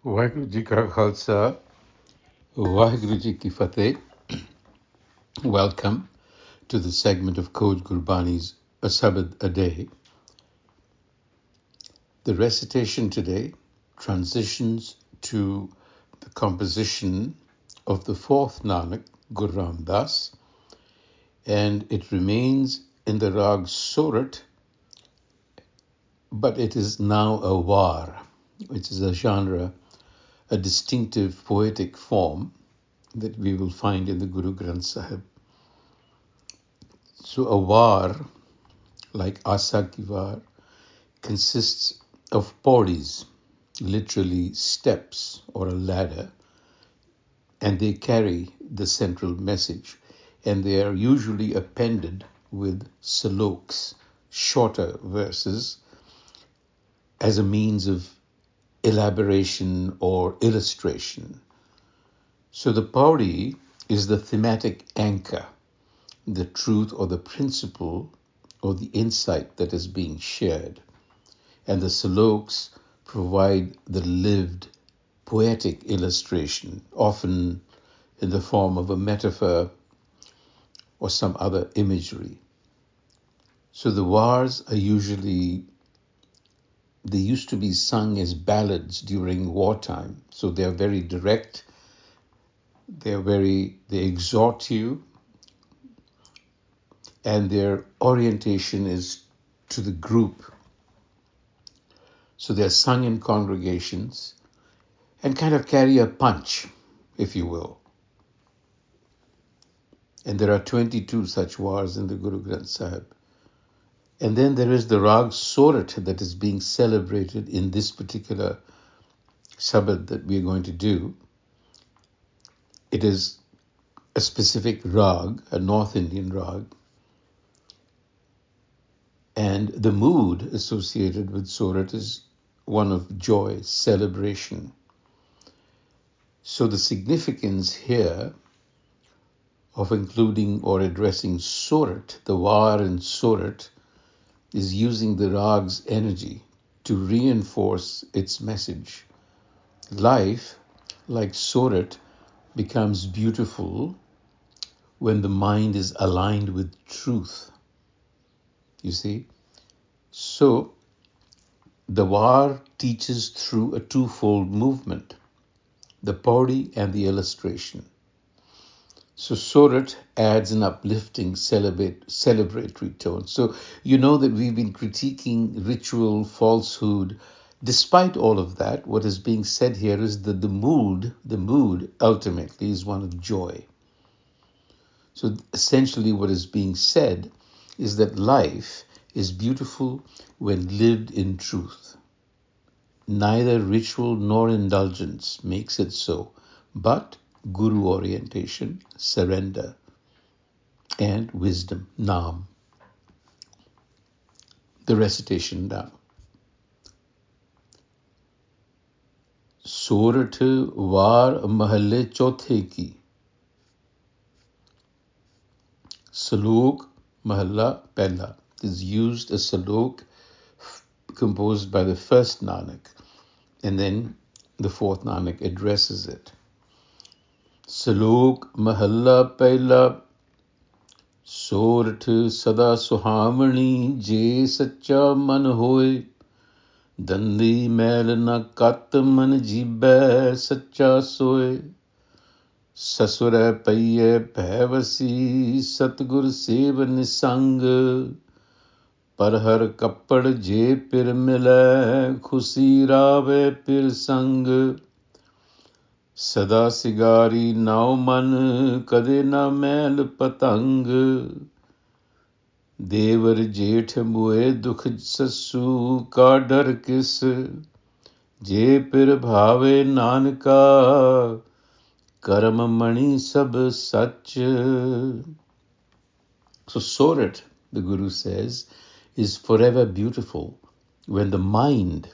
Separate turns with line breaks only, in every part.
Waheguru Ji Ka Khalsa, Waheguru Ji Ki Fateh. Welcome to the segment of Code Gurbani's a-sabad-a-day. The recitation today transitions to the composition of the fourth Nanak, Guru Ram Das, and it remains in the rag Sorath, but it is now a war, which is a genre, a distinctive poetic form that we will find in the Guru Granth Sahib. So a war, like Asa ki war, consists of pauris, literally steps or a ladder, and they carry the central message, and they are usually appended with saloks, shorter verses, as a means of elaboration or illustration. So the pauri is the thematic anchor, the truth or the principle or the insight that is being shared. And the saloks provide the lived poetic illustration, often in the form of a metaphor or some other imagery. So the wars are they used to be sung as ballads during wartime. So they are very direct, they exhort you, and their orientation is to the group. So they're sung in congregations and kind of carry a punch, if you will. And there are 22 such wars in the Guru Granth Sahib. And then there is the rag Sorath that is being celebrated in this particular sabad that we are going to do. It is a specific rag, a North Indian rag. And the mood associated with Sorath is one of joy, celebration. So the significance here of including or addressing Sorath, the war in Sorath, is using the rag's energy to reinforce its message. Life, like Sorath, becomes beautiful when the mind is aligned with truth. You see? So, the war teaches through a twofold movement, the pauri and the illustration. So Sorath adds an uplifting celebratory tone. So you know that we've been critiquing ritual, falsehood. Despite all of that, what is being said here is that the mood ultimately is one of joy. So essentially what is being said is that life is beautiful when lived in truth. Neither ritual nor indulgence makes it so, but Guru orientation, surrender, and wisdom, Naam. The recitation now. Sorath Var Mahalle Chauthe Ki. Salok Mahalla Pehla is used as salok composed by the first Nanak, and then the fourth Nanak addresses it. Salok Mahalla Pehla Sorath Sada Suhavani Je Sacha Man Hoye Dandi Mail Na Kat Man Jibe Sacha Soye Sasura Paye Bhavasi Satgur Sev Nisang Parhar Kappad Je Pir Mile Khusi Rave Pir Sang Sada Sigari Nau Man Kade Na Mail Patang Devar Jeth Mue Dukh Sassu Ka Dar Kis Je Pir Bhave Nanaka Karam Mani Sab Sach. So Sorath, the Guru says, is forever beautiful when the mind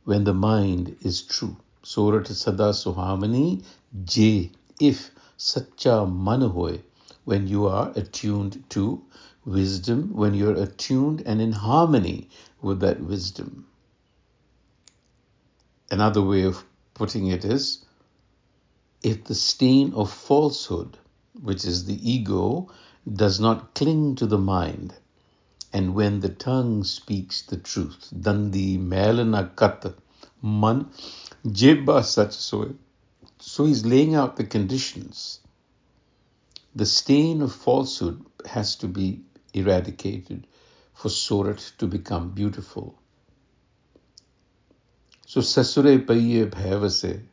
is true. Sorath Sada Suhavani Je, if Sacha Man Hoy, when you are attuned to wisdom, when you're attuned and in harmony with that wisdom. Another way of putting it is, if the stain of falsehood, which is the ego, does not cling to the mind, and when the tongue speaks the truth, dandi melana kat man jebba sach soy. So he's laying out the conditions. The stain of falsehood has to be eradicated for Sorath to become beautiful. So sasure paiye bhavase.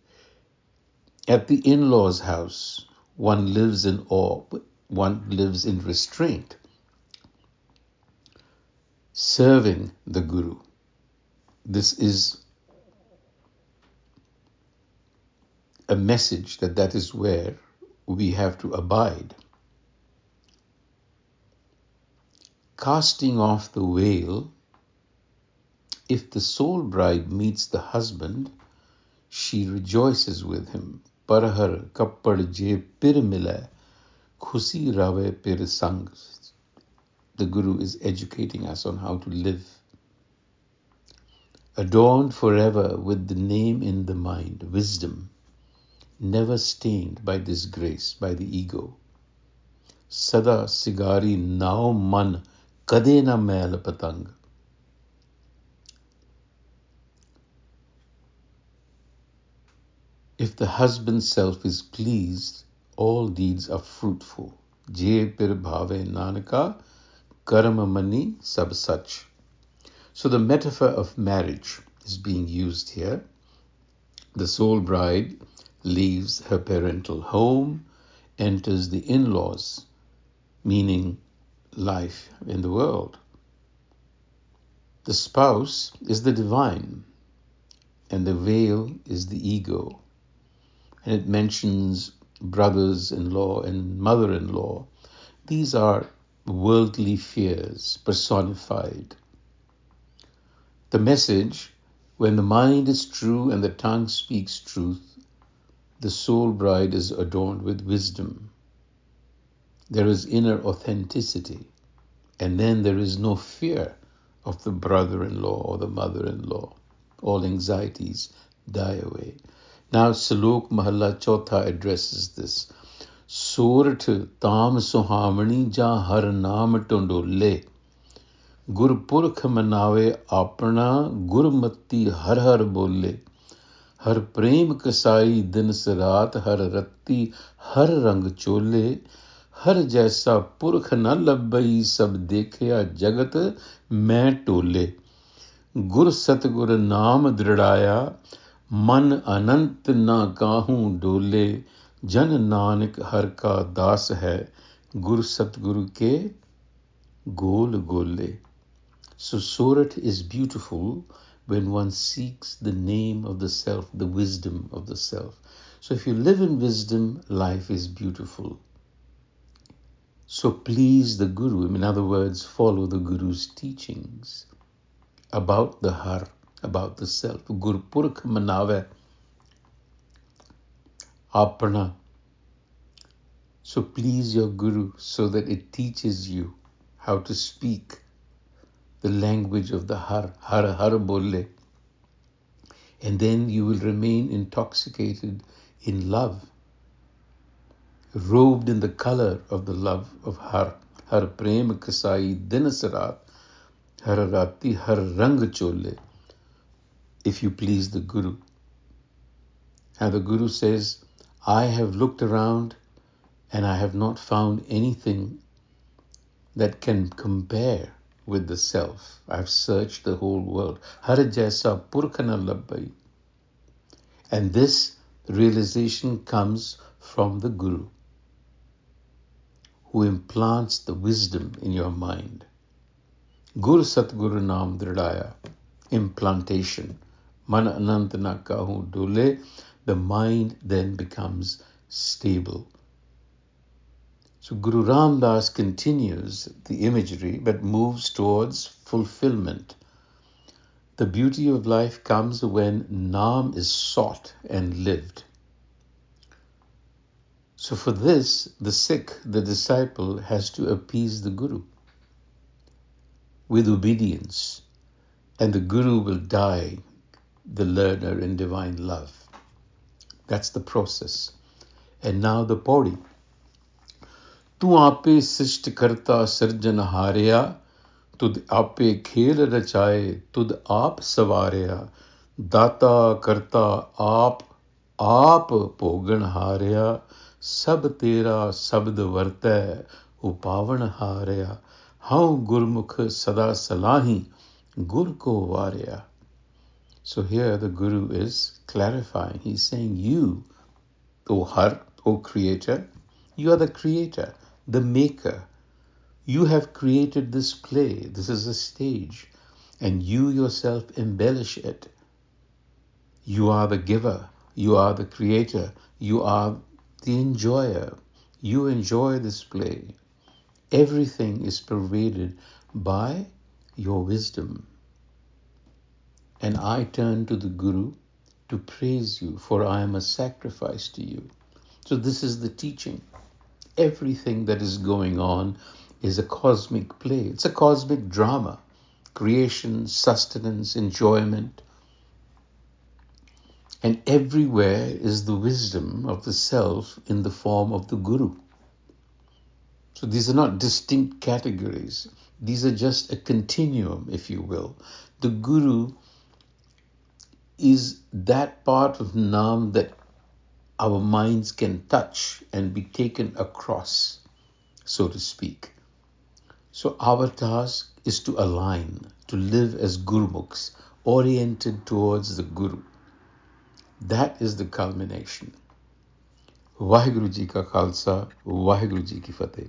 At the in-laws' house, one lives in awe, one lives in restraint, serving the Guru. This is a message that is where we have to abide. Casting off the veil, if the soul bride meets the husband, she rejoices with him. Parhar kappad je pir mila, khusi rave pir sang. The Guru is educating us on how to live. Adorned forever with the name in the mind, wisdom, never stained by disgrace, by the ego. Sada sigari nao man kade na mail patang. If the husband's self is pleased, all deeds are fruitful. Je pir bhave nanaka karma mani sab sach. So the metaphor of marriage is being used here. The soul bride leaves her parental home, enters the in-laws, meaning life in the world. The spouse is the divine, and the veil is the ego. And it mentions brothers-in-law and mother-in-law. These are worldly fears personified. The message, when the mind is true and the tongue speaks truth, the soul bride is adorned with wisdom. There is inner authenticity, and then there is no fear of the brother-in-law or the mother-in-law. All anxieties die away. Now Salok Mahalla Chautha addresses this. Sorath Sada Suhavani ja har naam tondole. Gur purkh manave apna gurmati har har bole. Har prem kasai din sarat har ratti har rang chole. Har jaisa purkh na labbai sab dekhya jagat main tole. Gur satgur naam dridaya मन अनंत ना काहूं डोले जन नानक हर का दास है गुरु सतगुरु के गोल गोले. So Sorath is beautiful when one seeks the name of the self, the wisdom of the self. So if you live in wisdom, life is beautiful. So please the Guru, in other words, follow the Guru's teachings about the har, about the self. Gurpurkh manave apna. So please your Guru so that it teaches you how to speak the language of the har, har har bole. And then you will remain intoxicated in love, robed in the color of the love of har. Har prem kasai din sarat, har rati har rang chole. If you please the Guru. And the Guru says, I have looked around and I have not found anything that can compare with the self. I've searched the whole world. Har jaisa purkhana labbai. And this realization comes from the Guru, who implants the wisdom in your mind. Gur Satguru Naam Dridaya, implantation. Man anant na kahu dole, the mind then becomes stable. So Guru Ram Das continues the imagery but moves towards fulfillment. The beauty of life comes when Naam is sought and lived. So for this, the Sikh, the disciple, has to appease the Guru with obedience, and the Guru will die the learner in divine love. That's the process. And now the pauri. Tu ape sishti karta sirjan harya, tud ape khel rachaye, tud aap savarya, data karta aap pogan harya, sab tera sabd vartay, upavan harya, hau gurmukh sada salahi, gur ko varya. So here the Guru is clarifying. He's saying, you, O Har, O Creator, you are the Creator, the Maker. You have created this play. This is a stage. And you yourself embellish it. You are the giver. You are the creator. You are the enjoyer. You enjoy this play. Everything is pervaded by your wisdom. And I turn to the Guru to praise you, for I am a sacrifice to you. So this is the teaching. Everything that is going on is a cosmic play. It's a cosmic drama. Creation, sustenance, enjoyment. And everywhere is the wisdom of the self in the form of the Guru. So these are not distinct categories. These are just a continuum, if you will. The Guru is that part of Nam that our minds can touch and be taken across, so to speak. So our task is to align, to live as Gurmukhs, oriented towards the Guru. That is the culmination. Vaheguru Ji ka Khalsa, Vaheguru Ji ki Fateh.